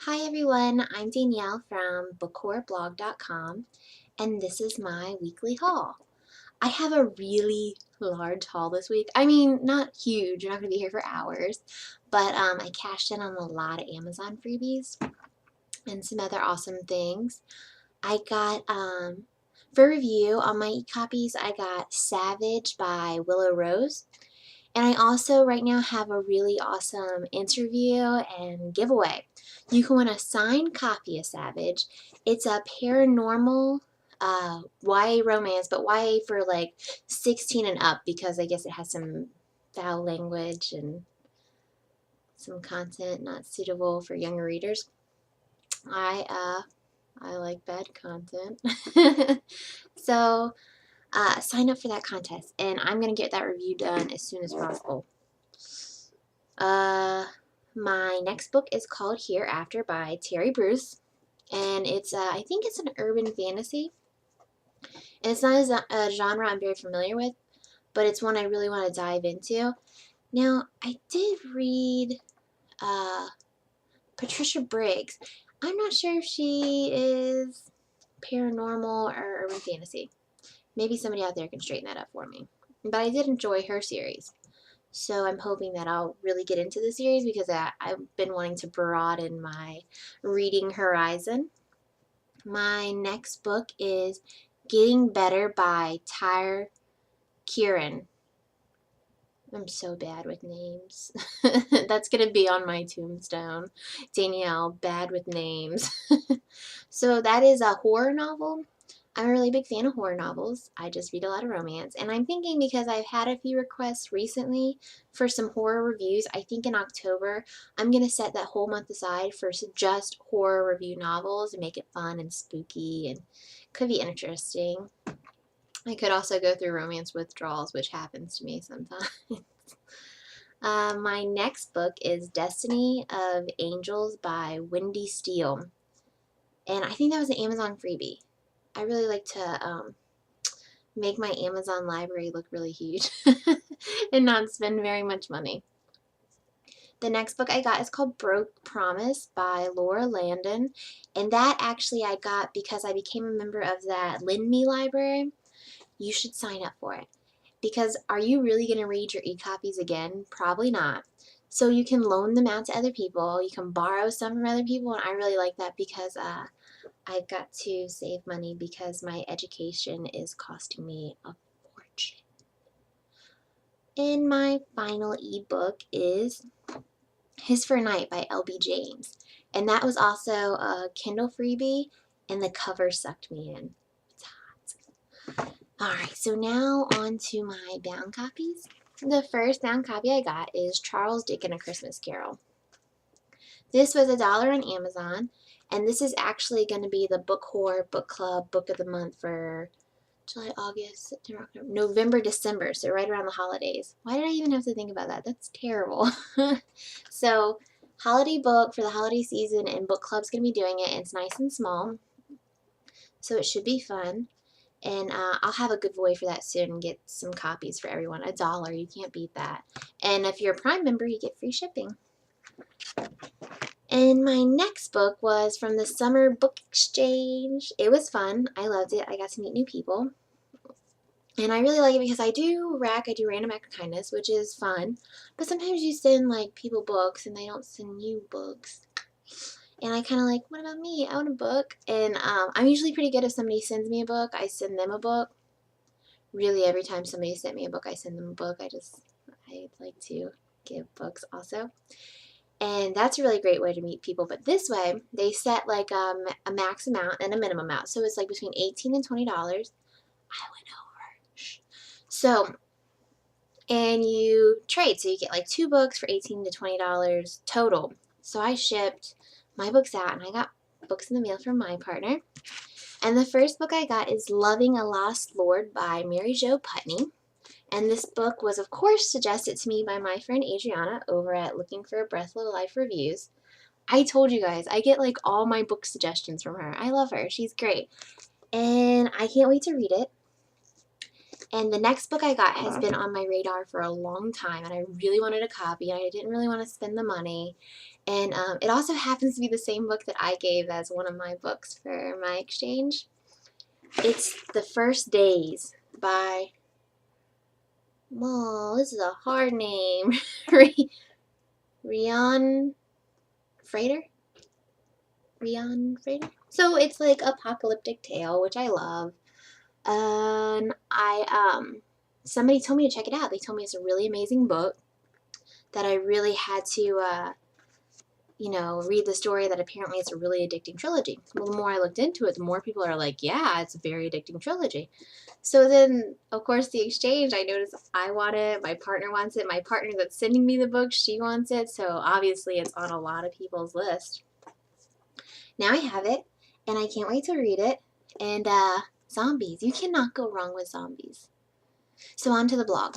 Hi everyone, I'm Danielle from bookhorrorblog.com and this is my weekly haul. I have a really large haul this week. I mean, not huge, you're not going to be here for hours, but I cashed in on a lot of Amazon freebies and some other awesome things. I got, for review on my e-copies, I got Savage by Willow Rose. And I also right now have a really awesome interview and giveaway. You can win a signed copy of Savage. It's a paranormal YA romance, but YA for like 16 and up because I guess it has some foul language and some content not suitable for younger readers. I like bad content. So sign up for that contest and I'm going to get that review done as soon as possible. Uh, my next book is called Hereafter by Terry Bruce, and it's I think it's an urban fantasy, and it's not a genre I'm very familiar with, but it's one I really want to dive into. Now, I did read uh, Patricia Briggs. I'm not sure if she is paranormal or urban fantasy. Maybe somebody out there can straighten that up for me. But I did enjoy her series. So I'm hoping that I'll really get into the series because I've been wanting to broaden my reading horizon. My next book is Getting Better by Tyre Kieran. I'm so bad with names. That's going to be on my tombstone. Danielle, bad with names. So that is a horror novel. I'm a really big fan of horror novels. I just read a lot of romance. And I'm thinking because I've had a few requests recently for some horror reviews, I think in October, I'm going to set that whole month aside for just horror review novels and make it fun and spooky and could be interesting. I could also go through romance withdrawals, which happens to me sometimes. My next book is Destiny of Angels by Wendy Steele. And I think that was an Amazon freebie. I really like to make my Amazon library look really huge and not spend very much money. The next book I got is called Broke Promise by Laura Landon. And that actually I got because I became a member of that Lend Me library. You should sign up for it. Because are you really going to read your e-copies again? Probably not. So you can loan them out to other people. You can borrow some from other people. And I really like that because I've got to save money because my education is costing me a fortune. And my final ebook is His for a Night by L.B. James. And that was also a Kindle freebie, and the cover sucked me in. It's hot. Alright, so now on to my bound copies. The first bound copy I got is Charles Dickens' A Christmas Carol. This was $1 on Amazon, and this is actually going to be the Book Horror Book Club Book of the Month for July, August, September, October, November, December, so right around the holidays. Why did I even have to think about that? That's terrible. So, holiday book for the holiday season, and book club's going to be doing it. It's nice and small, so it should be fun. And I'll have a giveaway for that soon and get some copies for everyone. $1, you can't beat that. And if you're a Prime member, you get free shipping. And my next book was from the Summer Book Exchange. It was fun. I loved it. I got to meet new people. And I really like it because I do random act of kindness, which is fun. But sometimes you send like people books and they don't send you books. And I kind of like, what about me? I want a book. And I'm usually pretty good if somebody sends me a book. I send them a book. Really, every time somebody sent me a book, I send them a book. I like to give books also. And that's a really great way to meet people. But this way, they set like a max amount and a minimum amount. So it's like between $18 and $20. I went over. So, and you trade. So you get like 2 books for $18 to $20 total. So I shipped my books out and I got books in the mail from my partner. And the first book I got is Loving a Lost Lord by Mary Jo Putney. And this book was, of course, suggested to me by my friend Adriana over at Looking for a Breath of Life Reviews. I told you guys, I get like all my book suggestions from her. I love her. She's great. And I can't wait to read it. And the next book I got has been on my radar for a long time, and I really wanted a copy, and I didn't really want to spend the money. And it also happens to be the same book that I gave as one of my books for my exchange. It's The First Days by, oh, this is a hard name, Rian Frater? Rian Frater? So it's like apocalyptic tale, which I love. Somebody told me to check it out. They told me it's a really amazing book, that I really had to, read the story, that apparently it's a really addicting trilogy. Well, the more I looked into it, the more people are like, yeah, it's a very addicting trilogy. So then, of course, the exchange, I noticed I want it, my partner wants it, my partner that's sending me the book, she wants it, so obviously it's on a lot of people's list. Now I have it, and I can't wait to read it, and zombies. You cannot go wrong with zombies. So on to the blog.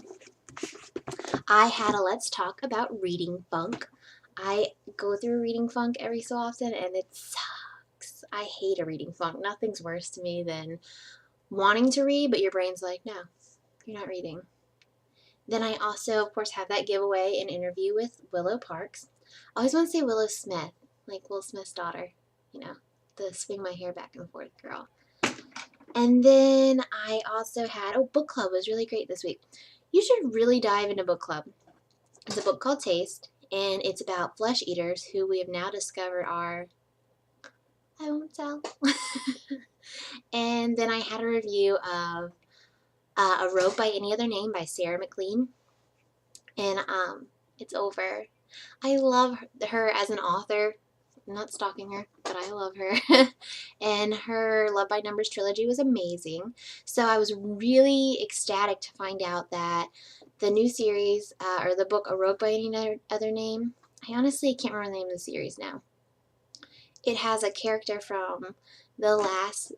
I had a Let's Talk about reading funk. I go through a reading funk every so often, and it sucks. I hate a reading funk. Nothing's worse to me than wanting to read, but your brain's like, no, you're not reading. Then I also, of course, have that giveaway, an interview with Willow Parks. I always want to say Willow Smith, like Will Smith's daughter, the swing my hair back and forth girl. And then I also had, book club was really great this week. You should really dive into book club. It's a book called Taste, and it's about flesh eaters who we have now discovered are, I won't tell. And then I had a review of A Rope by Any Other Name by Sarah McLean, and it's over. I love her as an author. I'm not stalking her, but I love her. And her Love by Numbers trilogy was amazing. So I was really ecstatic to find out that the new series, or the book A Rope by Any Other Name, I honestly can't remember the name of the series now. It has a character from the last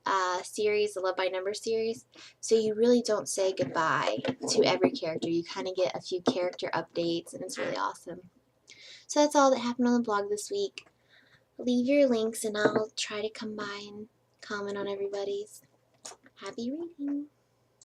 series, the Love by Numbers series. So you really don't say goodbye to every character. You kind of get a few character updates, and it's really awesome. So that's all that happened on the blog this week. Leave your links, and I'll try to come by and comment on everybody's. Happy reading!